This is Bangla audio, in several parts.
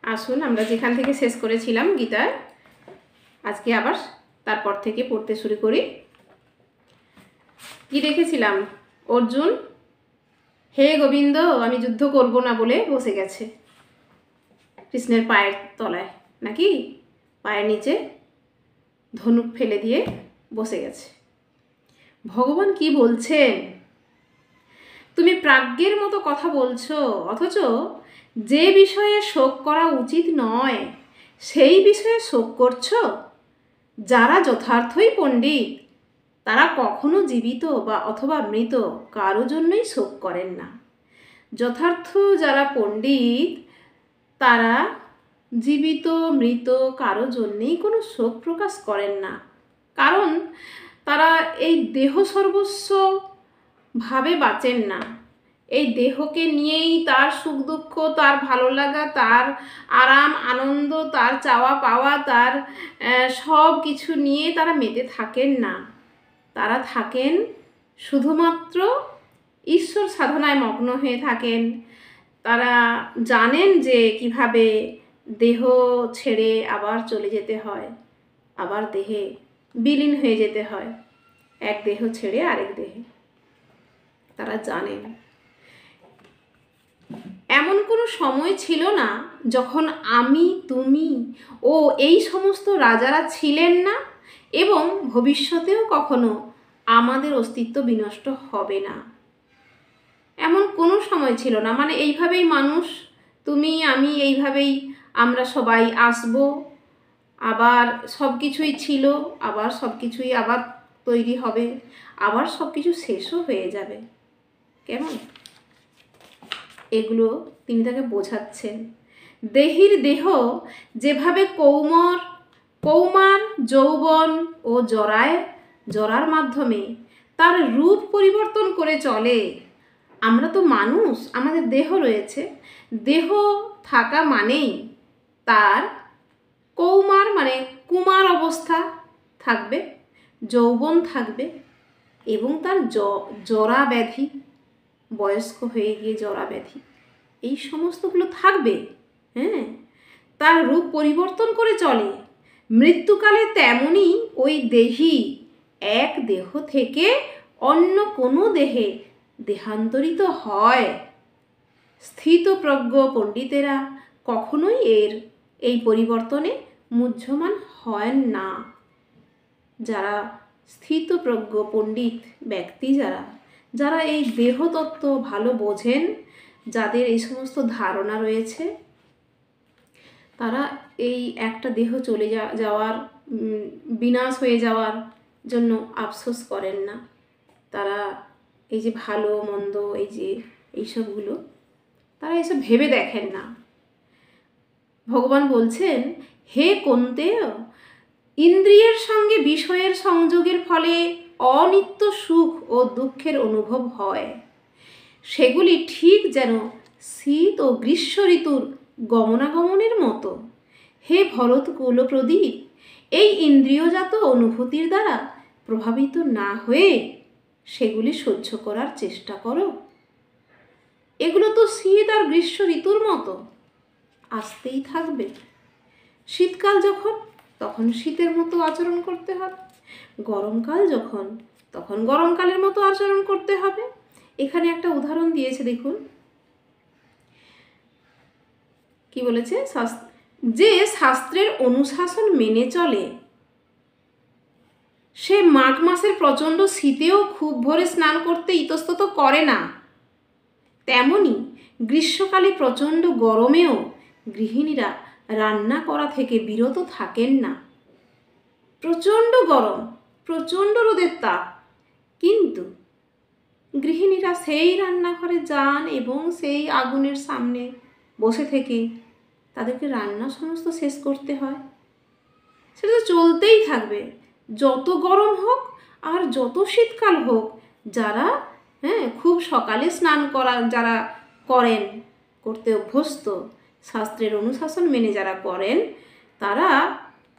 আসুন আমরা যেখান থেকে শেষ করেছিলাম গীতার আজকে আবার তারপর থেকে পড়তে শুরু করি। কি দেখেছিলাম? অর্জুন হে গোবিন্দ আমি যুদ্ধ করব না বলে বসে গেছে কৃষ্ণের পায়ের তলায়, নাকি পায়ের নিচে ধনুক ফেলে দিয়ে বসে গেছে। ভগবান কি বলছেন? তুমি প্রাজ্ঞের মতো কথা বলছো, অথচ যে বিষয়ে শোক করা উচিত নয় সেই বিষয়ে শোক করছো। যারা যথার্থই পণ্ডিত তারা কখনো জীবিত বা অথবা মৃত কারো জন্যই শোক করেন না। যথার্থ যারা পণ্ডিত তারা জীবিত মৃত কারো জন্যেই কোনো শোক প্রকাশ করেন না, কারণ তারা এই দেহ সর্বস্ব ভাবে বাঁচেন না। এই দেহকে নিয়েই তার সুখ দুঃখ, তার ভালো লাগা, তার আরাম আনন্দ, তার চাওয়া পাওয়া, তার সব কিছু নিয়ে তারা মেতে থাকেন না। তারা থাকেন শুধুমাত্র ঈশ্বর সাধনায় মগ্ন হয়ে থাকেন। তারা জানেন যে কিভাবে দেহ ছেড়ে আবার চলে যেতে হয়, আবার দেহে বিলীন হয়ে যেতে হয়, এক দেহ ছেড়ে আরেক দেহে। তারা জানেন। এমন কোনো সময় ছিল না যখন আমি, তুমি ও এই সমস্ত রাজারা ছিলেন না, এবং ভবিষ্যতেও কখনো আমাদের অস্তিত্ব বিনষ্ট হবে না। এমন কোনো সময় ছিল না। মানে এইভাবেই মানুষ, তুমি আমি, এইভাবেই আমরা সবাই আসব, আবার সব কিছুই ছিল, আবার সব কিছুই আবার তৈরি হবে, আবার সব কিছু শেষও হয়ে যাবে। কেমন? এগুলো তিনি তাকে বোঝাচ্ছেন। দেহির দেহ যেভাবে কৌমার যৌবন ও জরার মাধ্যমে তার রূপ পরিবর্তন করে চলে, আমরা তো মানুষ, আমাদের দেহ রয়েছে। দেহ থাকা মানেই তার কৌমার মানে কুমার অবস্থা থাকবে, যৌবন থাকবে, এবং তার জরা ব্যাধি, বয়স্ক হয়ে গিয়ে জরা ব্যাধি, এই সমস্তগুলো থাকবে। হ্যাঁ, তার রূপ পরিবর্তন করে চলে। মৃত্যুকালে তেমনই ওই দেহি এক দেহ থেকে অন্য কোনো দেহে দেহান্তরিত হয়। স্থিতপ্রজ্ঞ পণ্ডিতেরা কখনোই এই পরিবর্তনে মুহ্যমান হয় না। যারা স্থিতপ্রজ্ঞ পণ্ডিত ব্যক্তি, যারা এই দেহতত্ত্ব ভালো বোঝেন, যাদের এই সমস্ত ধারণা রয়েছে, তারা এই একটা দেহ চলে যাওয়ার, বিনাশ হয়ে যাওয়ার জন্য আফসোস করেন না। তারা এই যে ভালো মন্দ, এইসবগুলো তারা এসব ভেবে দেখেন না। ভগবান বলছেন, হে কন্তেয়, ইন্দ্রিয়ের সঙ্গে বিষয়ের সংযোগের ফলে অনিত্য সুখ ও দুঃখের অনুভব হয়। সেগুলি ঠিক যেন শীত ও গ্রীষ্ম ঋতুর গমনাগমনের মতো। হে ভরত কুলপ্রদীপ, এই ইন্দ্রিয়জাত অনুভূতির দ্বারা প্রভাবিত না হয়ে সেগুলি সহ্য করার চেষ্টা করো। এগুলো তো শীত আর গ্রীষ্ম ঋতুর মতো, আসতেই থাকবে। শীতকাল যখন, তখন শীতের মতো আচরণ করতে হবে। গরমকাল যখন, তখন গরমকালের মতো আচরণ করতে হবে। এখানে একটা উদাহরণ দিয়েছে, দেখুন কি বলেছে। যে শাস্ত্রের অনুশাসন মেনে চলে সে মাঘ মাসের প্রচণ্ড শীতেও খুব ভোরে স্নান করতে ইতস্তত করে না। তেমনি গ্রীষ্মকালে প্রচণ্ড গরমেও গৃহিণীরা রান্না করা থেকে বিরত থাকেন না। প্রচণ্ড গরম, প্রচণ্ড রোদের তাপ, কিন্তু গৃহিণীরা সেই রান্নাঘরে যান এবং সেই আগুনের সামনে বসে থেকে তাদেরকে রান্না সমস্ত শেষ করতে হয়। সেটা তো চলতেই থাকবে, যত গরম হোক আর যত শীতকাল হোক। যারা খুব সকালে স্নান যারা করতে অভ্যস্ত, শাস্ত্রের অনুশাসন মেনে যারা করেন, তারা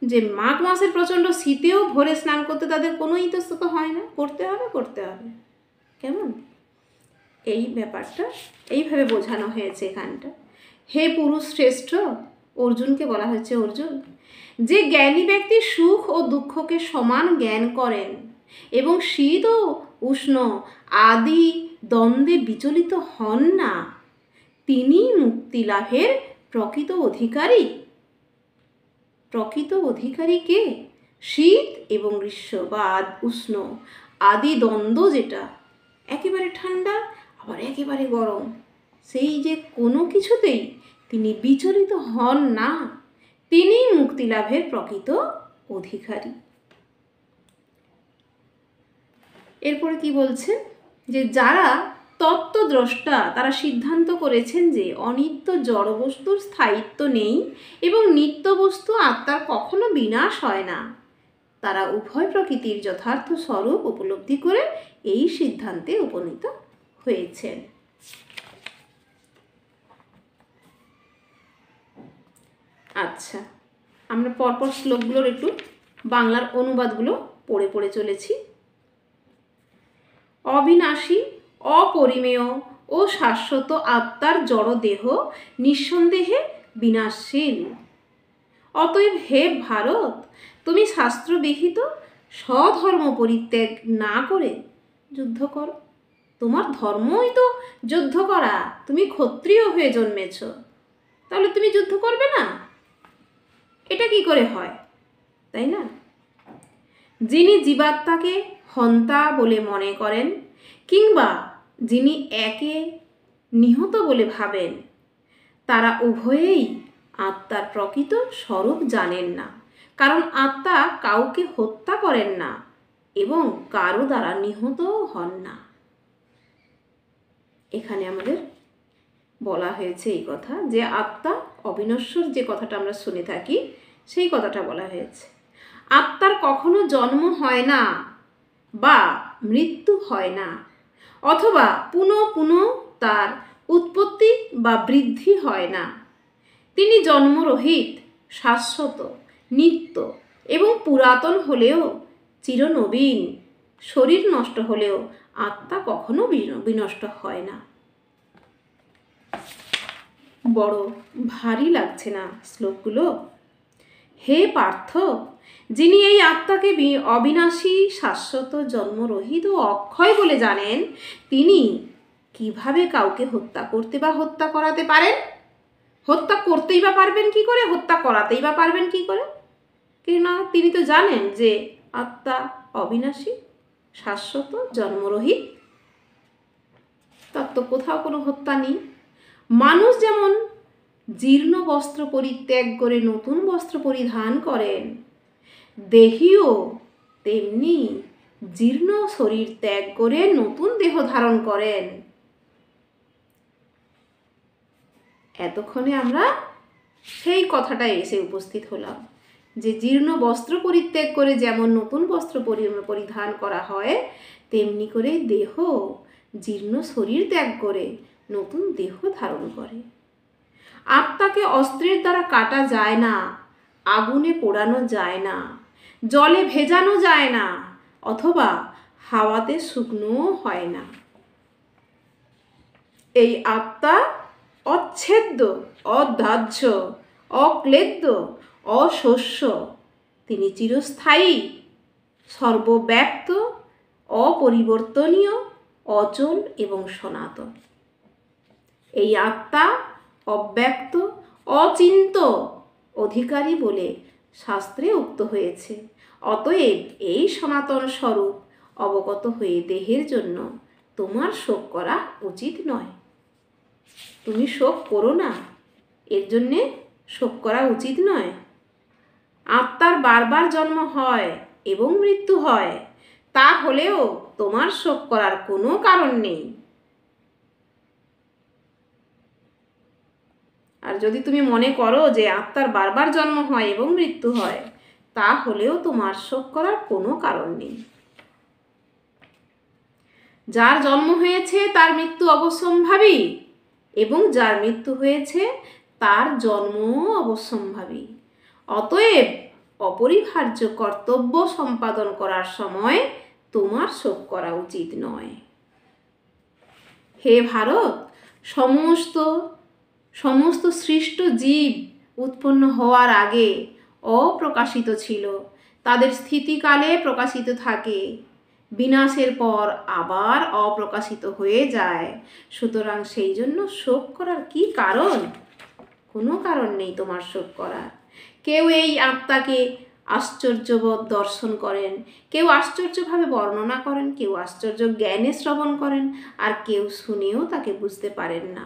যে মাঘ মাসের প্রচণ্ড শীতেও ভোরে স্নান করতে তাদের কোনো ইতস্তত হয় না। করতে হবে। কেমন? এই ব্যাপারটা এইভাবে বোঝানো হয়েছে এখানটা। হে পুরুষ শ্রেষ্ঠ, অর্জুনকে বলা হয়েছে, অর্জুন, যে জ্ঞানী ব্যক্তি সুখ ও দুঃখকে সমান জ্ঞান করেন এবং শীত ও উষ্ণ আদি দ্বন্দ্বে বিচলিত হন না, তিনি মুক্তি লাভের প্রকৃত অধিকারী। প্রকৃত অধিকারী কে? শীত এবং গ্রীষ্ম বা উষ্ণ আদি দ্বন্দ্ব, যেটা একেবারে ঠান্ডা আবার একেবারে গরম, সেই যে কোনো কিছুতেই তিনি বিচলিত হন না, তিনি মুক্তি লাভের প্রকৃত অধিকারী। এরপরে কি বলছে, যে যারা তত্ত্বদ্রষ্টা তারা সিদ্ধান্ত করেছেন যে অনিত্য জড়বস্তুর স্থায়িত্ব নেই এবং নিত্য বস্তু আত্মার কখনো বিনাশ হয় না, তারা উভয় প্রকৃতির যথার্থ স্বরূপ উপলব্ধি করে এই সিদ্ধান্তে উপনীত হয়েছেন। আচ্ছা, আমরা পরপর শ্লোকগুলোর একটু বাংলার অনুবাদগুলো পড়ে পড়ে চলেছি। অবিনাশী, অপরিমেয় ও শাশ্বত আত্মার জড় দেহ নিঃসন্দেহে বিনাশশীল। অতএব হে ভারত, তুমি শাস্ত্রবিহিত স্বধর্ম পরিত্যাগ না করে যুদ্ধ করো। তোমার ধর্মই তো যুদ্ধ করা, তুমি ক্ষত্রিয় হয়ে জন্মেছ, তাহলে তুমি যুদ্ধ করবে না? এটা কি করে হয়, তাই না? যিনি জীবাত্মাকে হন্তা বলে মনে করেন কিংবা যিনি একে নিহত বলে ভাবেন, তারা উভয়েই আত্মার প্রকৃত স্বরূপ জানেন না, কারণ আত্মা কাউকে হত্যা করেন না এবং কারো দ্বারা নিহতও হন না। এখানে আমাদের বলা হয়েছে এই কথা, যে আত্মা অবিনশ্বর, যে কথাটা আমরা শুনে থাকি সেই কথাটা বলা হয়েছে। আত্মার কখনো জন্ম হয় না বা মৃত্যু হয় না, অথবা পুনঃ পুনঃ তার উৎপত্তি বা বৃদ্ধি হয় না। তিনি জন্মরহিত, শাশ্বত, নিত্য এবং পুরাতন হলেও চিরনবীন। শরীর নষ্ট হলেও আত্মা কখনো বিনষ্ট হয় না। বড় ভারী লাগছে না শ্লোকগুলো? হে পার্থ, যিনি এই আত্মাকে অবিনাশী, শাশ্বত, জন্মরহিত ও অক্ষয় বলে জানেন, তিনি কিভাবে কাউকে হত্যা করতে বা হত্যা করাতে পারেন? হত্যা করতেই বা পারবেন কি করে, হত্যা করাতেই বা পারবেন কি করে? কেননা তিনি তো জানেন যে আত্মা অবিনাশী, শাশ্বত, জন্মরহিত। তার তো কোথাও কোনো হত্যা নেই। মানুষ যেমন জীর্ণ বস্ত্র পরিত্যাগ করে নতুন বস্ত্র পরিধান করেন, দেহীও তেমনি জীর্ণ শরীর ত্যাগ করে নতুন দেহ ধারণ করেন। এতক্ষণে আমরা সেই কথাটায় এসে উপস্থিত হলাম, যে জীর্ণ বস্ত্র পরিত্যাগ করে যেমন নতুন বস্ত্র পরিধান করা হয়, তেমনি করে দেহ জীর্ণ শরীর ত্যাগ করে নতুন দেহ ধারণ করে। আত্মাকে অস্ত্রের দ্বারা কাটা যায় না, আগুনে পোড়ানো যায় না, জলে ভেজানো যায় না, অথবা হাওয়াতে শুকনোও হয় না। এই আত্মা অচ্ছেদ্য, অদাহ্য, অক্লেদ্য, অশস্য। তিনি চিরস্থায়ী, সর্বব্যাপ্ত, অপরিবর্তনীয়, অচল এবং সনাতন। এই আত্মা অব্যক্ত, অচিন্ত অধিকারী বলে শাস্ত্রে উক্ত হয়েছে। অতএব এই সনাতন স্বরূপ অবগত হয়ে দেহের জন্য তোমার শোক করা উচিত নয়। তুমি শোক করো না, এর জন্যে শোক করা উচিত নয়। আত্মার বারবার জন্ম হয় এবং মৃত্যু হয়, তা হলেও তোমার শোক করার কোনো কারণ নেই। আর যদি তুমি মনে করো যে আত্মার বারবার জন্ম হয় এবং মৃত্যু হয়, তা হলেও তোমার শোক করার কোনো কারণ নেই। যার জন্ম হয়েছে তার মৃত্যু অবশ্যম্ভাবী, এবং যার মৃত্যু হয়েছে তার জন্মও অবশ্যম্ভাবী। অতএব অপরিহার্য কর্তব্য সম্পাদন করার সময় তোমার শোক করা উচিত নয়। হে ভারত, সমস্ত সৃষ্ট জীব উৎপন্ন হওয়ার আগে অপ্রকাশিত ছিল, তাদের স্থিতিকালে প্রকাশিত থাকে, বিনাশের পর আবার অপ্রকাশিত হয়ে যায়। সুতরাং সেই জন্য শোক করার কি কারণ? কোনো কারণ নেই তোমার শোক করার। কেউ এই আত্মাকে আশ্চর্যবোধ দর্শন করেন, কেউ আশ্চর্যভাবে বর্ণনা করেন, কেউ আশ্চর্য জ্ঞানে শ্রবণ করেন, আর কেউ শুনেও তাকে বুঝতে পারেন না।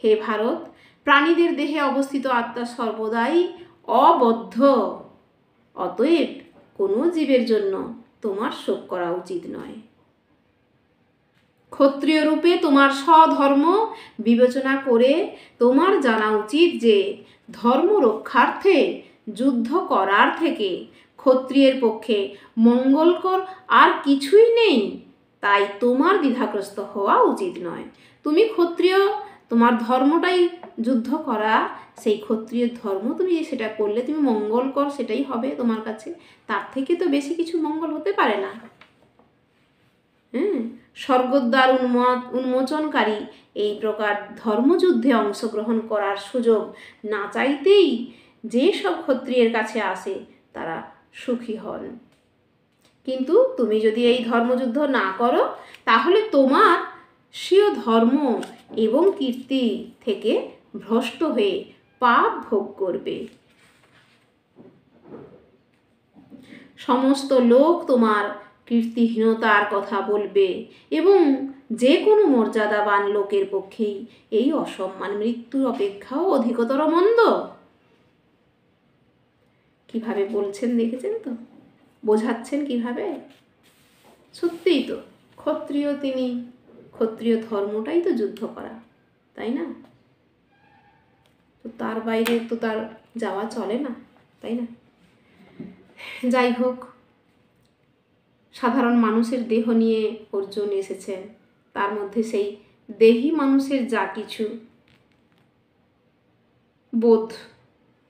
হে ভারত, প্রাণীদের দেহে অবস্থিত আত্মা সর্বদাই অবদ্ধ। অতএব কোনো জীবের জন্য তোমার শোক করা উচিত নয়। ক্ষত্রিয় রূপে তোমার স্বধর্ম বিবেচনা করে তোমার জানা উচিত যে ধর্ম রক্ষার্থে যুদ্ধ করার থেকে ক্ষত্রিয়ের পক্ষে মঙ্গলকর আর কিছুই নেই। তাই তোমার দ্বিধাগ্রস্ত হওয়া উচিত নয়। তুমি ক্ষত্রিয়, তোমার ধর্মটাই যুদ্ধ করা, সেই ক্ষত্রিয় ধর্ম তুমি সেটা করলে তুমি মঙ্গলকর, সেটাই হবে তোমার কাছে। তার থেকে তো বেশি কিছু মঙ্গল হতে পারে না। স্বর্গদ্বার উন্মোচনকারী এই প্রকার ধর্মযুদ্ধে অংশগ্রহণ করার সুযোগ না চাইতেই যে সব ক্ষত্রিয়ের কাছে আসে তারা সুখী হন। কিন্তু তুমি যদি এই ধর্মযুদ্ধ না করো, তাহলে তোমার স্বীয় ধর্ম এবং কীর্তি থেকে ভ্রষ্ট হয়ে পাপ ভোগ করবে। সমস্ত লোক তোমার কীর্তিহীনতার কথা বলবে এবং যে কোনো মর্যাদাবান লোকের পক্ষেই এই অসম্মান মৃত্যুর অপেক্ষাও অধিকতর মন্দ। কিভাবে বলছেন দেখেছেন তো? বোঝাচ্ছেন কিভাবে? সত্যিই তো ক্ষত্রিয়, তিনি ক্ষত্রিয় ধর্মটাই তো যুদ্ধ করা, তাই না? তো তার বাইরে তো তার যাওয়া চলে না, তাই না? যাই হোক, সাধারণ মানুষের দেহ নিয়ে অর্জুন এসেছেন। তার মধ্যে সেই দেহী মানুষের যা কিছু বোধ,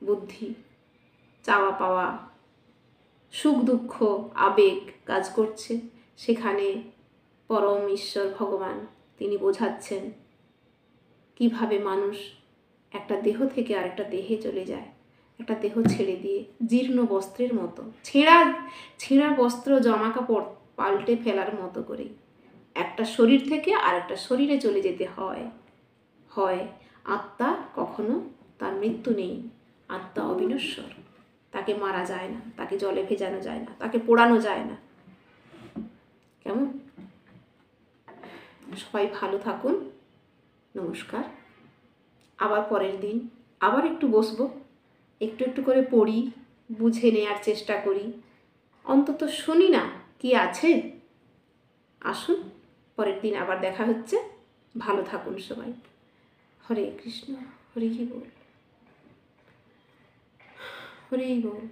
বুদ্ধি, চাওয়া পাওয়া, সুখ দুঃখ, আবেগ কাজ করছে, সেখানে পরম ঈশ্বর ভগবান তিনি বোঝাচ্ছেন কিভাবে মানুষ একটা দেহ থেকে আরেকটা দেহে চলে যায়, একটা দেহ ছেড়ে দিয়ে জীর্ণ বস্ত্রের মতো, ছেঁড়া বস্ত্র জামা কাপড় পাল্টে ফেলার মতো করে একটা শরীর থেকে আরেকটা শরীরে চলে যেতে হয়। আত্মা কখনো তার মৃত্যু নেই, আত্মা অবিনশ্বর, তাকে মারা যায় না, তাকে জলে ভেজানো যায় না, তাকে পোড়ানো যায় না। কেমন? সবাই ভালো থাকুন, নমস্কার। আবার পরের দিন আবার একটু বসবো, একটু একটু করে পড়ি, বুঝে নেওয়ার চেষ্টা করি, অন্তত শুনি না কি আছে। আসুন, পরের দিন আবার দেখা হচ্ছে। ভালো থাকুন সবাই। হরে কৃষ্ণ, হরি বল, হরি বল।